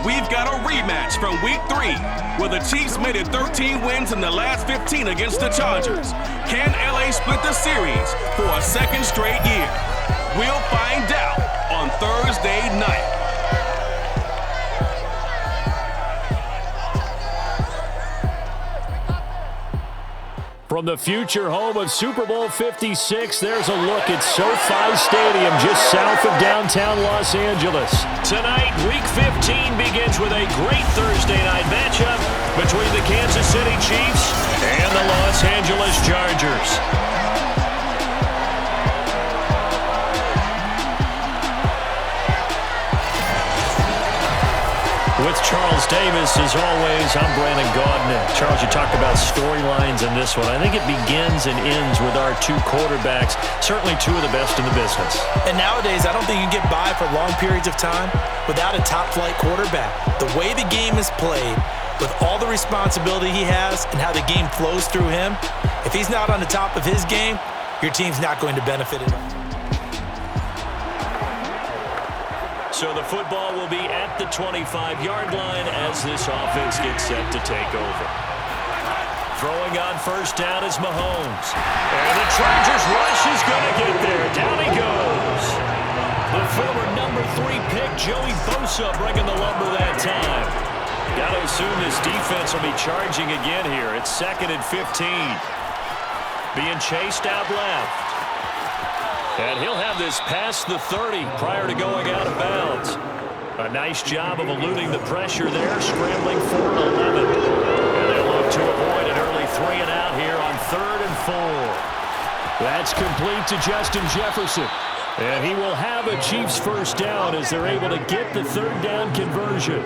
We've got a rematch from Week 3, where the Chiefs made it 13 wins in the last 15 against the Chargers. Can LA split the series for a second straight year? We'll find out on Thursday night. From the future home of Super Bowl 56, there's a look at SoFi Stadium just south of downtown Los Angeles. Tonight, Week 15 begins with a great Thursday night matchup between the Kansas City Chiefs and the Los Angeles Chargers. With Charles Davis, as always, I'm Brandon Gaudin. Charles, you talked about storylines in this one. I think it begins and ends with our two quarterbacks, certainly two of the best in the business. And nowadays, I don't think you can get by for long periods of time without a top-flight quarterback. The way the game is played, with all the responsibility he has and how the game flows through him, if he's not on the top of his game, your team's not going to benefit at all. So the football will be at the 25-yard line as this offense gets set to take over. Throwing on first down is Mahomes. And the Chargers rush is going to get there. Down he goes. The former number 3 pick, Joey Bosa, bringing the lumber that time. Got to assume this defense will be charging again here. It's 2nd and 15. Being chased out left. And he'll have this past the 30 prior to going out of bounds. A nice job of eluding the pressure there, scrambling for 11. And they look to avoid an early 3 and out here on 3rd and 4. That's complete to Justin Jefferson. And he will have a Chiefs first down as they're able to get the 3rd down conversion.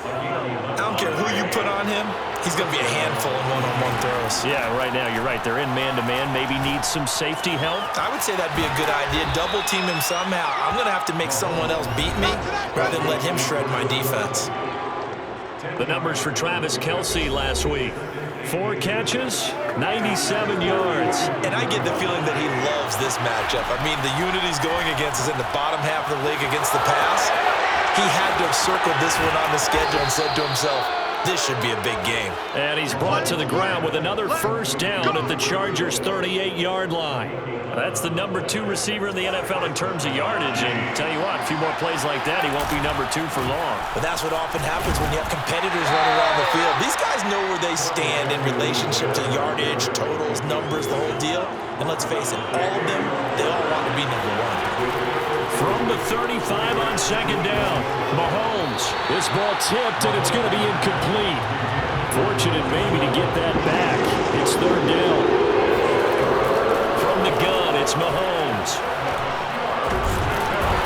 I don't care who you put on him, he's going to be a handful in one-on-one throws. Yeah, right now, you're right. They're in man-to-man. Maybe needs some safety help. I would say that'd be a good idea. Double team him somehow. I'm going to have to make someone else beat me rather than let him shred my defense. The numbers for Travis Kelce last week. 4 catches, 97 yards. And I get the feeling that he loves this matchup. I mean, the unit he's going against is in the bottom half of the league against the pass. He had to have circled this one on the schedule and said to himself, this should be a big game. And he's brought to the ground with another first down at the Chargers' 38-yard line. That's the number 2 receiver in the NFL in terms of yardage. And tell you what, a few more plays like that, he won't be number 2 for long. But that's what often happens when you have competitors running around the field. These guys know where they stand in relationship to yardage, totals, numbers, the whole deal. And let's face it, all of them, they all want to be number 1. From the 35 on 2nd down, Mahomes. This ball tipped, and it's going to be incomplete. Fortunate maybe to get that back. It's 3rd down. From the gun, it's Mahomes.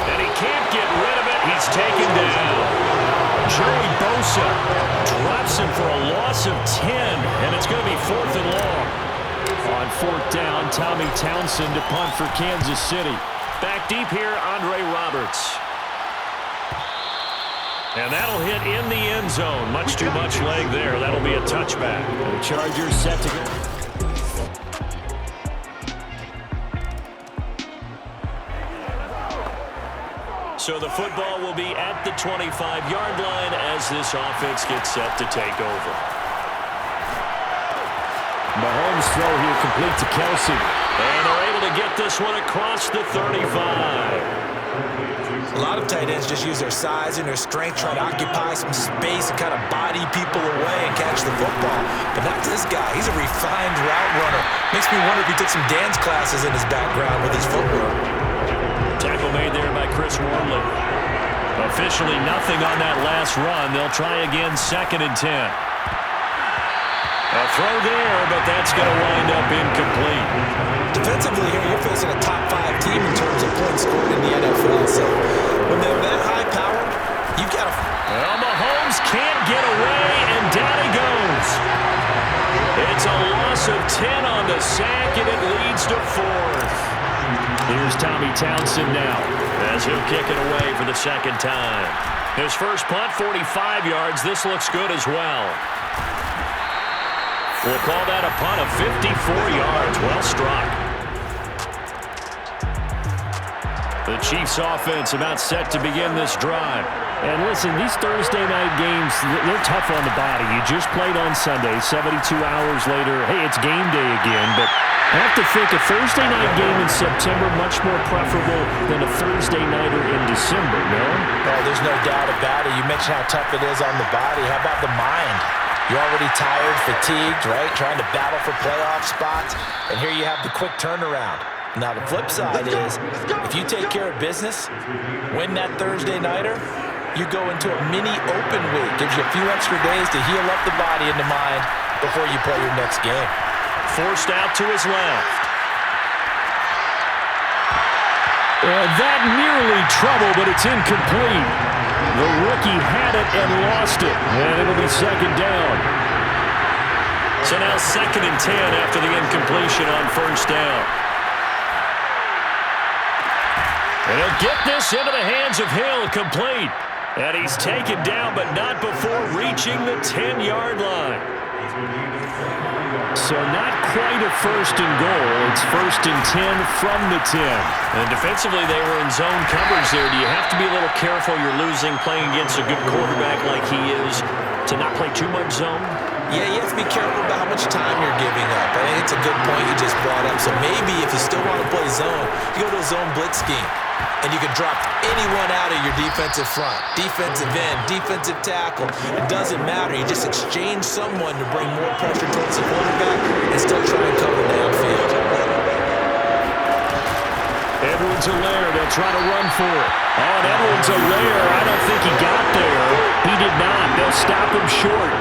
And he can't get rid of it. He's taken down. Joey Bosa drops him for a loss of 10, and it's going to be 4th and long. On 4th down, Tommy Townsend to punt for Kansas City. Back deep here, Andre Roberts. And that'll hit in the end zone. Much too much leg there. That'll be a touchback. The Chargers set to go. So the football will be at the 25-yard line as this offense gets set to take over. Mahomes throw here complete to Kelce. And they're able to get this one across the 35. A lot of tight ends just use their size and their strength, try to occupy some space and kind of body people away and catch the football. But not this guy. He's a refined route runner. Makes me wonder if he took some dance classes in his background with his footwork. Tackle made there by Chris Wormley. Officially nothing on that last run. They'll try again, 2nd and 10. A throw there, but that's going to wind up incomplete. Defensively here, you're facing a top 5 team in terms of points scored in the NFL. So when they're that high power, you've got to... Well, Mahomes can't get away, and down he goes. It's a loss of 10 on the sack, and it leads to 4th. Here's Tommy Townsend now, as he'll kick it away for the 2nd time. His first punt, 45 yards. This looks good as well. We'll call that a punt of 54 yards. Well struck. The Chiefs offense about set to begin this drive. And listen, these Thursday night games, they're tough on the body. You just played on Sunday, 72 hours later. Hey, it's game day again, but I have to think a Thursday night game in September much more preferable than a Thursday nighter in December, no? Oh, there's no doubt about it. You mentioned how tough it is on the body. How about the mind? You're already tired, fatigued, right? Trying to battle for playoff spots, and here you have the quick turnaround. Now, the flip side is, if you take care of business, win that Thursday nighter, you go into a mini open week. Gives you a few extra days to heal up the body and the mind before you play your next game. Forced out to his left. That nearly trouble, but it's incomplete. The rookie had it and lost it, and it'll be second down. So now 2nd and 10 after the incompletion on first down. And he'll get this into the hands of Hill, complete. And he's taken down, but not before reaching the 10-yard line. So not quite a 1st and goal. It's 1st and 10 from the 10. And defensively, they were in zone coverage there. Do you have to be a little careful? You're losing, playing against a good quarterback like he is, to not play too much zone? Yeah, you have to be careful about how much time you're giving up. I think it's a good point you just brought up. So maybe if you still want to play zone, you go to a zone blitz scheme. And you can drop anyone out of your defensive front, defensive end, defensive tackle. It doesn't matter. You just exchange someone to bring more pressure towards the quarterback and still try and cover downfield. Edwards-Helaire, they'll try to run for it. Oh, and Edwards-Helaire, I don't think he got there. He did not. They'll stop him short.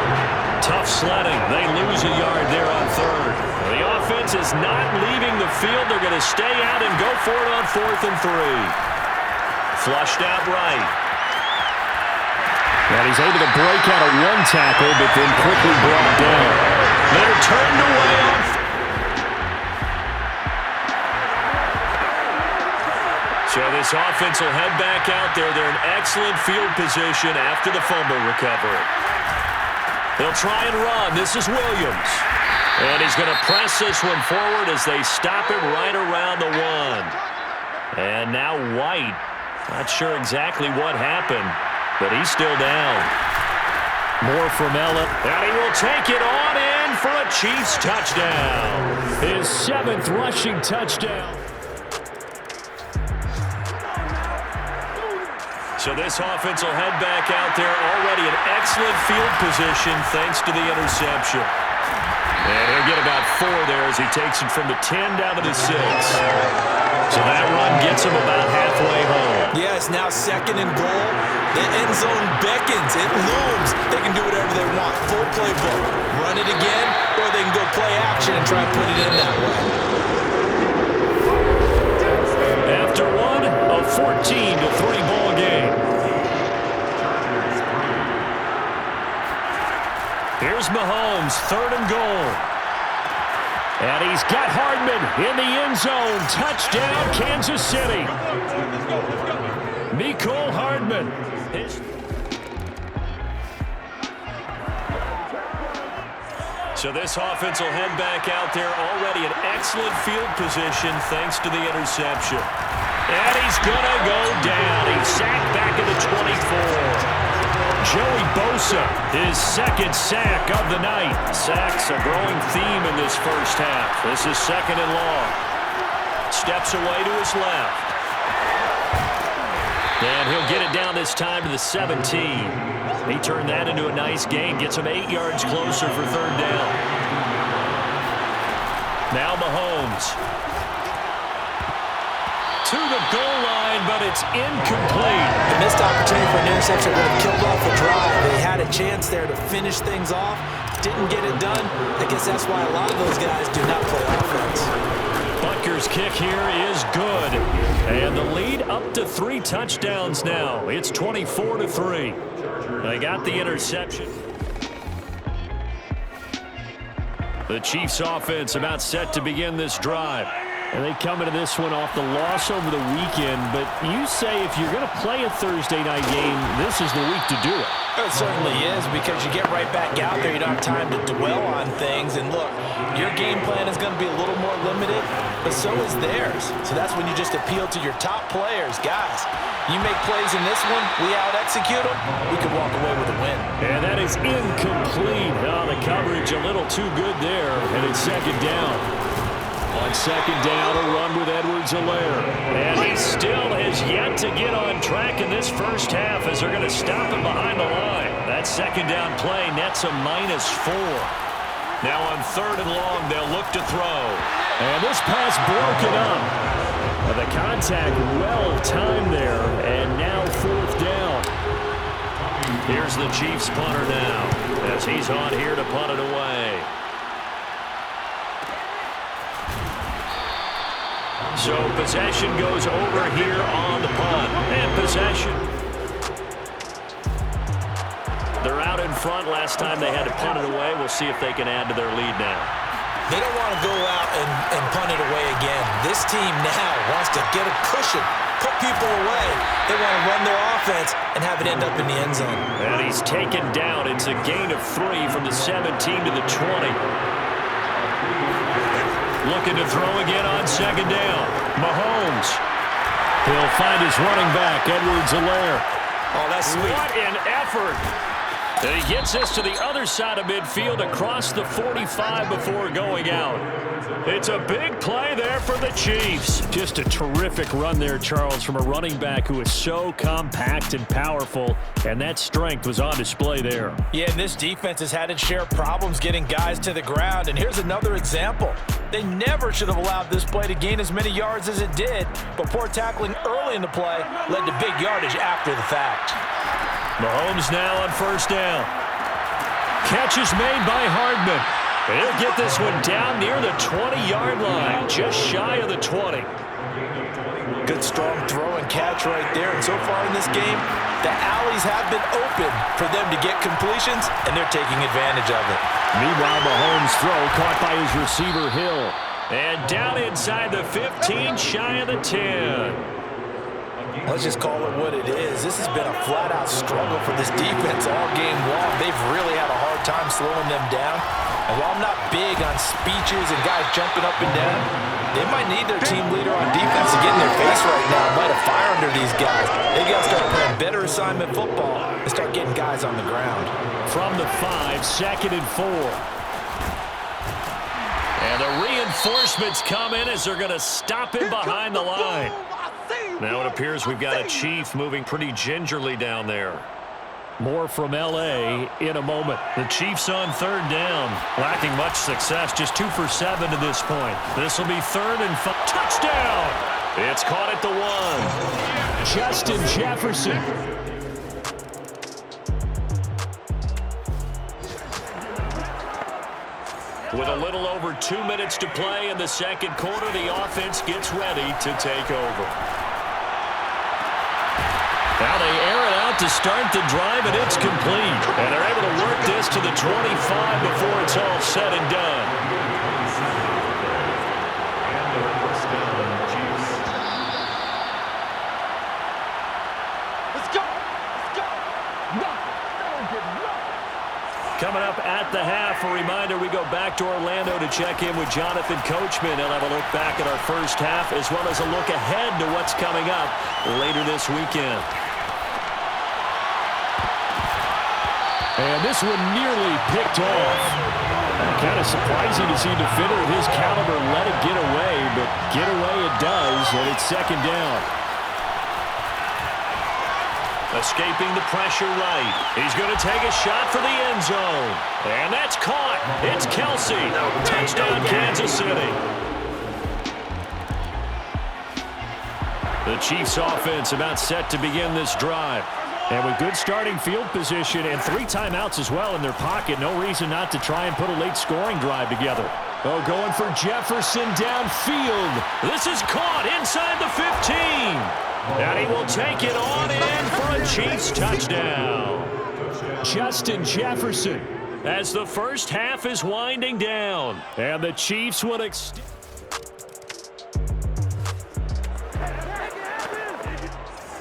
Tough sledding. They lose a yard there on 3rd. The offense is not leaving the field. They're going to stay out and go for it on 4th and 3. Flushed out right. And he's able to break out of one tackle, but then quickly brought down. They're turned away on. So this offense will head back out there. They're in excellent field position after the fumble recovery. They'll try and run. This is Williams. And he's going to press this one forward as they stop him right around the 1. And now White. Not sure exactly what happened, but he's still down. More from Ella. And he will take it on in for a Chiefs touchdown. His 7th rushing touchdown. So this offense will head back out there, already in excellent field position thanks to the interception. And he'll get about 4 there as he takes it from the 10 down to the 6. So that run gets him about halfway home. Yeah, it's now 2nd and goal. The end zone beckons. It looms. They can do whatever they want. Full playbook. Run it again, or they can go play action and try and put it in that way. After one, a 14-3 ball game. Here's Mahomes, 3rd and goal. And he's got Hardman in the end zone. Touchdown, Kansas City. Mecole Hardman. So this offense will head back out there, already in excellent field position thanks to the interception. And he's going to go down. He's sacked back at the 24. Joey Bosa, his 2nd sack of the night. Sacks a growing theme in this first half. This is 2nd and long. Steps away to his left. And he'll get it down this time to the 17. He turned that into a nice gain. Gets him 8 yards closer for 3rd down. Now Mahomes. To the goal line, but it's incomplete. The missed opportunity for an interception would have killed off a drive. They had a chance there to finish things off. Didn't get it done. I guess that's why a lot of those guys do not play offense. Butker's kick here is good. And the lead up to 3 touchdowns now. It's 24-3. They got the interception. The Chiefs offense about set to begin this drive. And they come into this one off the loss over the weekend. But you say if you're going to play a Thursday night game, this is the week to do it. It certainly is, because you get right back out there. You don't have time to dwell on things. And look, your game plan is going to be a little more limited, but so is theirs. So that's when you just appeal to your top players. Guys, you make plays in this one, we out-execute them, we could walk away with a win. And that is incomplete. Oh, the coverage a little too good there, and it's second down. On second down, a run with Edwards-Helaire. And he still has yet to get on track in this first half as they're going to stop him behind the line. That second down play nets a -4. Now on third and long, they'll look to throw. And this pass broken up. The contact well timed there, and now fourth down. Here's the Chiefs punter now as he's on here to punt it away. So possession goes over here on the punt. And possession. They're out in front. Last time they had to punt it away. We'll see if they can add to their lead now. They don't want to go out and punt it away again. This team now wants to get a cushion, put people away. They want to run their offense and have it end up in the end zone. And he's taken down. It's a gain of 3 from the 17 to the 20. Looking to throw again on second down. Mahomes. He'll find his running back, Edwards-Helaire. Oh, that's sweet. What an effort. And he gets us to the other side of midfield across the 45 before going out. It's a big play there for the Chiefs. Just a terrific run there, Charles, from a running back who is so compact and powerful, and that strength was on display there. Yeah, and this defense has had its share of problems getting guys to the ground, and here's another example. They never should have allowed this play to gain as many yards as it did, but poor tackling early in the play led to big yardage after the fact. Mahomes now on first down. Catch is made by Hardman. He'll get this one down near the 20-yard line, just shy of the 20. Good strong throw and catch right there, and so far in this game, the alleys have been open for them to get completions, and they're taking advantage of it. Meanwhile, Mahomes' throw caught by his receiver, Hill. And down inside the 15, shy of the 10. Let's just call it what it is. This has been a flat-out struggle for this defense all game long. They've really had a hard time slowing them down. And while I'm not big on speeches and guys jumping up and down, they might need their team leader on defense to get in their face right now and light a fire under these guys. They got to start playing better assignment football and start getting guys on the ground. From the 5, second and 4. And the reinforcements come in as they're going to stop him behind the line. Now it appears we've got a Chief moving pretty gingerly down there. More from L.A. in a moment. The Chiefs on third down. Lacking much success, just 2 for 7 to this point. This will be third and 5. Touchdown! It's caught at the 1. Justin Jefferson. With a little over 2 minutes to play in the second quarter, the offense gets ready to take over. Now they air it out to start the drive, and it's complete. And they're able to work this to the 25 before it's all said and done. Coming up at the half, a reminder, we go back to Orlando to check in with Jonathan Coachman. He'll have a look back at our first half as well as a look ahead to what's coming up later this weekend. And this one nearly picked off. Kind of surprising to see a defender of his caliber let it get away, but get away it does, and it's second down. Escaping the pressure right. He's going to take a shot for the end zone. And that's caught. It's Kelsey. Touchdown, Kansas City. The Chiefs offense about set to begin this drive. And with good starting field position and 3 timeouts as well in their pocket, no reason not to try and put a late scoring drive together. Oh, going for Jefferson downfield. This is caught inside the 15. And he will take it on in for a Chiefs touchdown. Justin Jefferson as the first half is winding down. And the Chiefs will extend.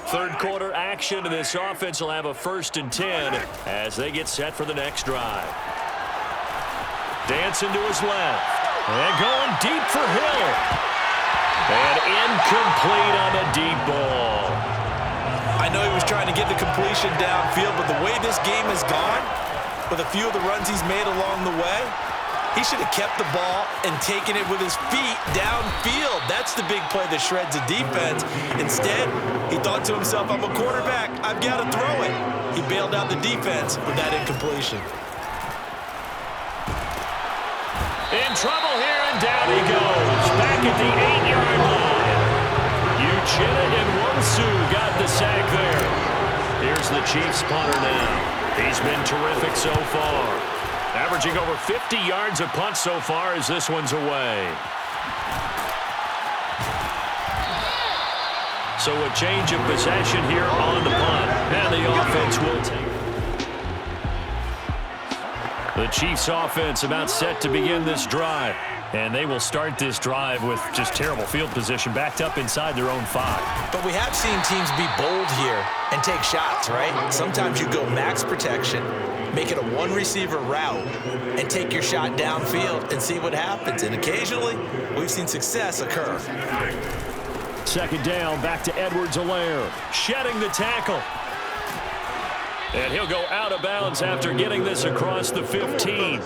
Third quarter action, and this offense will have a 1st and 10 as they get set for the next drive. Dancing to his left. And going deep for Hill. And incomplete on the deep ball. I know he was trying to get the completion downfield, but the way this game has gone, with a few of the runs he's made along the way, he should have kept the ball and taken it with his feet downfield. That's the big play that shreds the defense. Instead, he thought to himself, I'm a quarterback, I've got to throw it. He bailed out the defense with that incompletion. In trouble here, and down he goes. Back at the 8-yard line. Uchenna and Wosu got the sack there. Here's the Chiefs punter now. He's been terrific so far. Averaging over 50 yards a punt so far as this one's away. So a change of possession here on the punt. And the offense will take. The Chiefs offense about set to begin this drive. And they will start this drive with just terrible field position backed up inside their own 5. But we have seen teams be bold here and take shots, right? Sometimes you go max protection, make it a one-receiver route, and take your shot downfield and see what happens. And occasionally, we've seen success occur. 2nd down, back to Edwards-Helaire. Shedding the tackle. And he'll go out of bounds after getting this across the 15.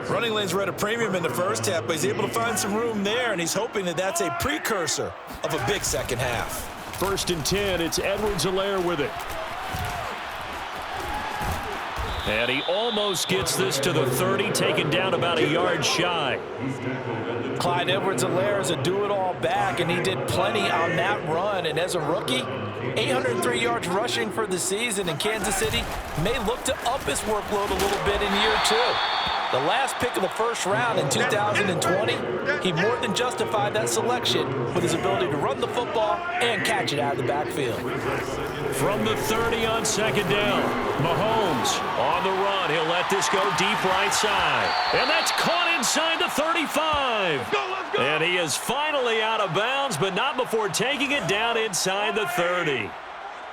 Running lanes were at a premium in the first half, but he's able to find some room there, and he's hoping that that's a precursor of a big second half. 1st and 10, it's Edwards-Helaire with it. And he almost gets this to the 30, taken down about a yard shy. Clyde Edwards-Helaire is a do-it-all back, and he did plenty on that run. And as a rookie, 803 yards rushing for the season, and Kansas City may look to up his workload a little bit in year 2. The last pick of the first round in 2020, he more than justified that selection with his ability to run the football and catch it out of the backfield. From the 30 on 2nd down, Mahomes on the run. He'll let this go deep right side. And that's caught inside the 35. And he is finally out of bounds, but not before taking it down inside the 30.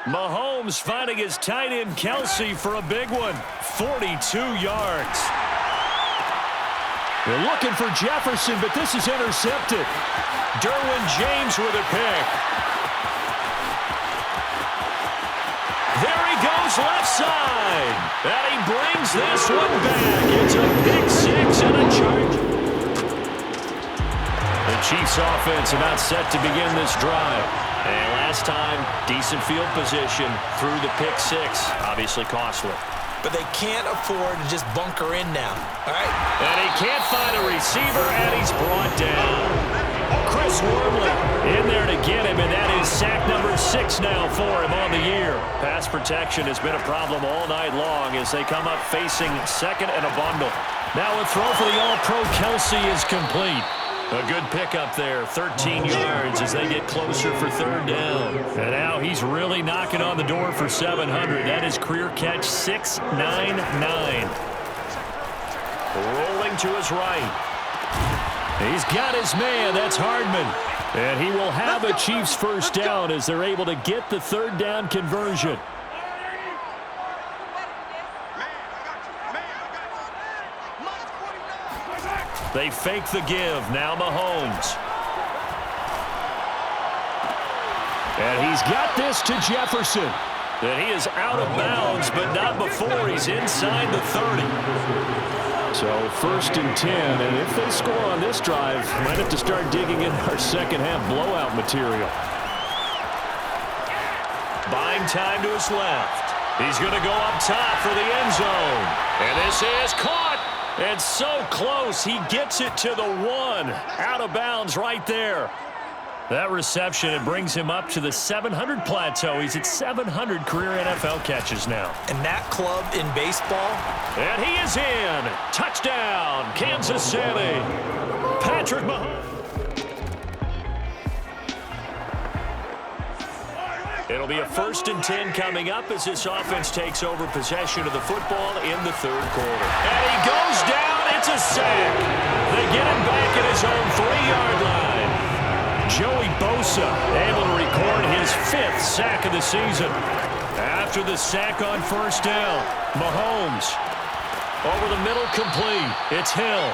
Mahomes finding his tight end Kelsey for a big one, 42 yards. They're looking for Jefferson, but this is intercepted. Derwin James with a pick. There he goes left side. And he brings this one back. It's a pick 6 and a charge. The Chiefs offense about set to begin this drive. And last time, decent field position through the pick 6. Obviously costly. But they can't afford to just bunker in now, all right? And he can't find a receiver, and he's brought down. Chris Wormley in there to get him, and that is sack number 6 now for him on the year. Pass protection has been a problem all night long as they come up facing 2nd and a bundle. Now a throw for the All-Pro Kelsey is complete. A good pickup there, 13 yards as they get closer for 3rd down. And now he's really knocking on the door for 700. That is career catch 699. Rolling to his right. He's got his man, that's Hardman. And he will have a Chiefs 1st down as they're able to get the 3rd down conversion. They fake the give. Now Mahomes. And he's got this to Jefferson. And he is out of bounds, but not before he's inside the 30. So 1st and 10, and if they score on this drive, might have to start digging in our second half blowout material. Buying time to his left. He's going to go up top for the end zone. And this is caught. And so close, he gets it to the 1. Out of bounds right there. That reception, it brings him up to the 700 plateau. He's at 700 career NFL catches now. And that club in baseball. And he is in. Touchdown, Kansas City. Patrick Mahomes. It'll be a 1st and 10 coming up as this offense takes over possession of the football in the 3rd quarter. And he goes down. It's a sack. They get him back at his own 3-yard line. Joey Bosa able to record his 5th sack of the season. After the sack on first down, Mahomes over the middle, complete. It's Hill.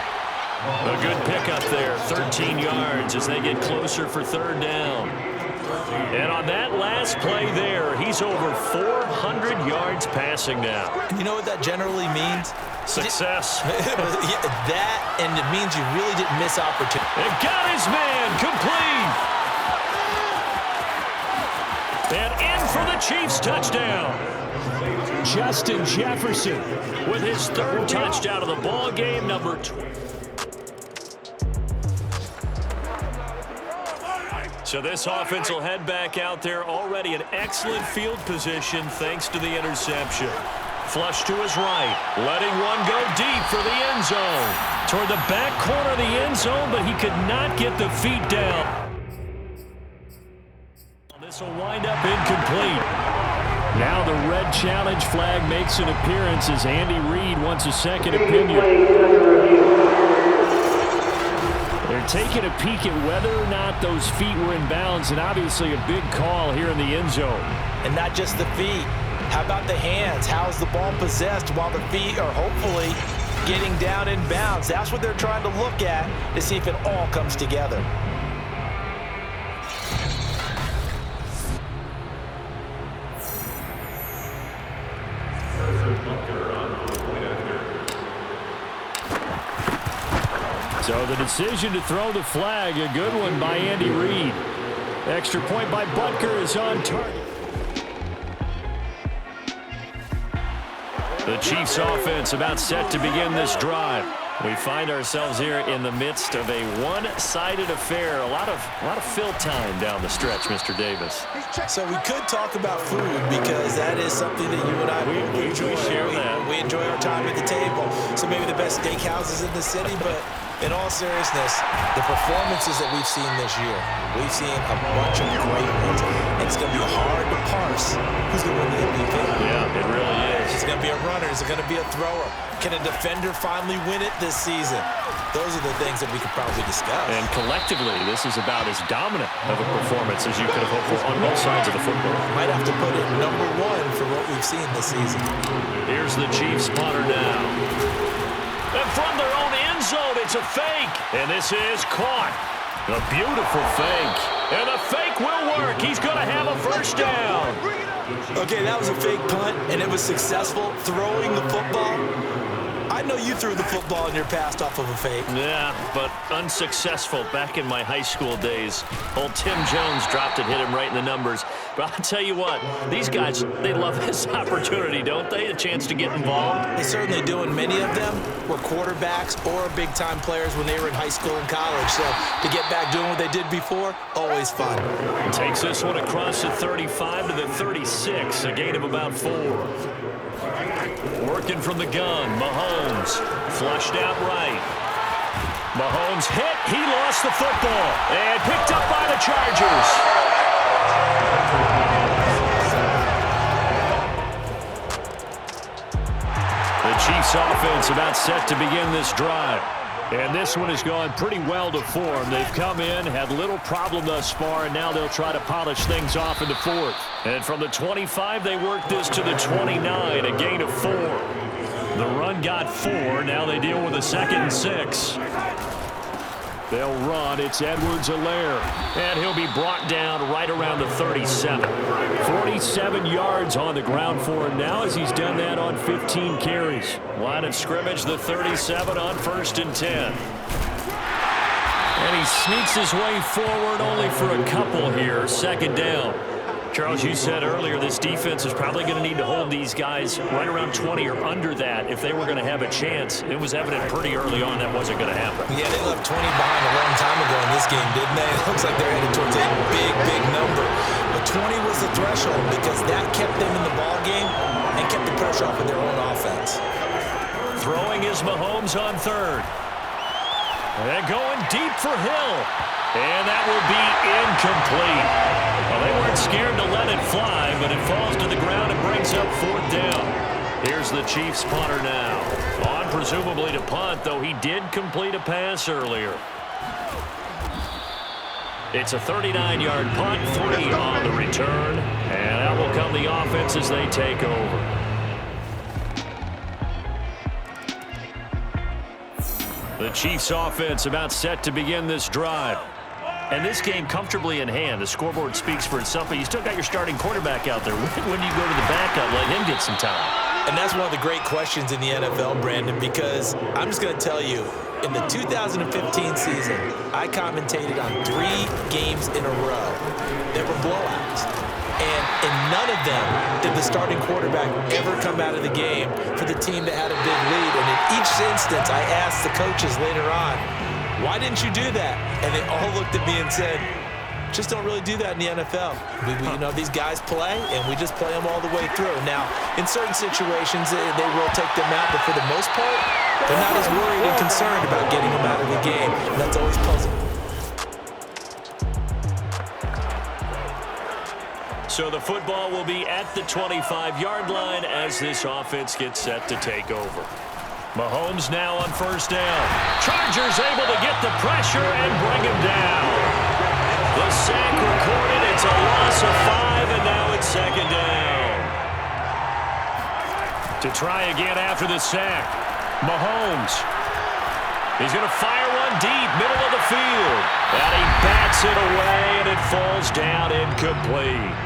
A good pickup there, 13 yards as they get closer for third down. And on that last play there, he's over 400 yards passing now. You know what that generally means? Success. Yeah, that, and it means you really didn't miss opportunity. And got his man, complete. And in for the Chiefs touchdown. Justin Jefferson with his 3rd touchdown of the ball game, number 20. So this offense will head back out there, already in excellent field position thanks to the interception. Flush to his right, letting one go deep for the end zone. Toward the back corner of the end zone, but he could not get the feet down. This will wind up incomplete. Now the red challenge flag makes an appearance as Andy Reid wants a second opinion. They're taking a peek at whether or not those feet were in bounds, and obviously a big call here in the end zone. And not just the feet. How about the hands? How's the ball possessed while the feet are hopefully getting down in bounds? That's what they're trying to look at to see if it all comes together. So the decision to throw the flag, a good one by Andy Reid. Extra point by Butker is on target. The Chiefs offense about set to begin this drive. We find ourselves here in the midst of a one-sided affair. A lot of fill time down the stretch, Mr. Davis. So we could talk about food because that is something that you and I enjoy. We share that. We enjoy our time at the table. So maybe the best steakhouses in the city, but in all seriousness, the performances that we've seen this year, we've seen a bunch of great ones. And it's going to be hard to parse who's going to win the MVP. Yeah, it really is. Is it going to be a runner? Is it going to be a thrower? Can a defender finally win it this season? Those are the things that we could probably discuss. And collectively, this is about as dominant of a performance as you could have hoped for on both sides of the football. Might have to put it number 1 for what we've seen this season. Here's the Chiefs punter now. And from their own end zone, it's a fake. And this is caught. A beautiful fake. And the fake will work. He's going to have a first down. Okay, that was a fake punt, and it was successful throwing the football. I know you threw the football in your past off of a fake. Yeah, but unsuccessful back in my high school days. Old Tim Jones dropped it, hit him right in the numbers. But I'll tell you what, these guys, they love this opportunity, don't they? A chance to get involved. They certainly do, and many of them were quarterbacks or big-time players when they were in high school and college. So to get back doing what they did before, always fun. Takes this one across the 35 to the 36, a gain of about 4. Working from the gun, Mahomes flushed out right. Mahomes hit, he lost the football, and picked up by the Chargers. The Chiefs offense about set to begin this drive. And this one has gone pretty well to form. They've come in, had little problem thus far, and now they'll try to polish things off in the 4th. And from the 25, they work this to the 29, a gain of 4. The run got 4. Now they deal with a 2nd and 6. They'll run. It's Edwards-Helaire. And he'll be brought down right around the 37. 47 yards on the ground for him now as he's done that on 15 carries. Line of scrimmage, the 37 on 1st and 10. And he sneaks his way forward only for a couple here. 2nd down. Charles, you said earlier this defense is probably going to need to hold these guys right around 20 or under that if they were going to have a chance. It was evident pretty early on that wasn't going to happen. Yeah, they left 20 behind a long time ago in this game, didn't they? It looks like they're headed towards a big, big number. But 20 was the threshold because that kept them in the ball game and kept the pressure off of their own offense. Throwing is Mahomes on 3rd. And going deep for Hill. And that will be incomplete. Well, they weren't scared to let it fly, but it falls to the ground and brings up 4th down. Here's the Chiefs punter now. On presumably to punt, though he did complete a pass earlier. It's a 39-yard punt, 3 on the return, and out will come the offense as they take over. The Chiefs offense about set to begin this drive. And this game comfortably in hand. The scoreboard speaks for itself, but you still got your starting quarterback out there. When do you go to the backup, let him get some time? And that's one of the great questions in the NFL, Brandon, because I'm just going to tell you, in the 2015 season, I commentated on 3 games in a row that were blowouts. And in none of them did the starting quarterback ever come out of the game for the team that had a big lead. And in each instance, I asked the coaches later on, why didn't you do that? And they all looked at me and said, just don't really do that in the NFL. These guys play, and we just play them all the way through. Now, in certain situations, they will take them out, but for the most part, they're not as worried and concerned about getting them out of the game. And that's always puzzling. So the football will be at the 25-yard line as this offense gets set to take over. Mahomes now on first down. Chargers able to get the pressure and bring him down. The sack recorded. It's a loss of 5, and now it's second down. To try again after the sack, Mahomes. He's going to fire one deep, middle of the field. And he bats it away, and it falls down incomplete.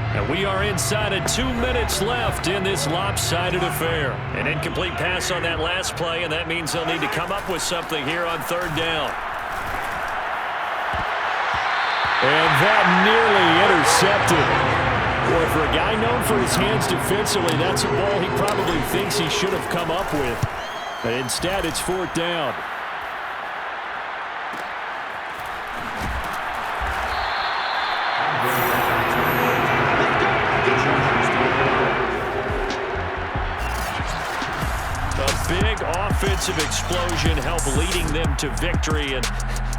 And we are inside of 2 minutes left in this lopsided affair. An incomplete pass on that last play, and that means they'll need to come up with something here on third down. And that nearly intercepted. Boy, for a guy known for his hands defensively, that's a ball he probably thinks he should have come up with. But instead, it's fourth down. Big offensive explosion helped leading them to victory, and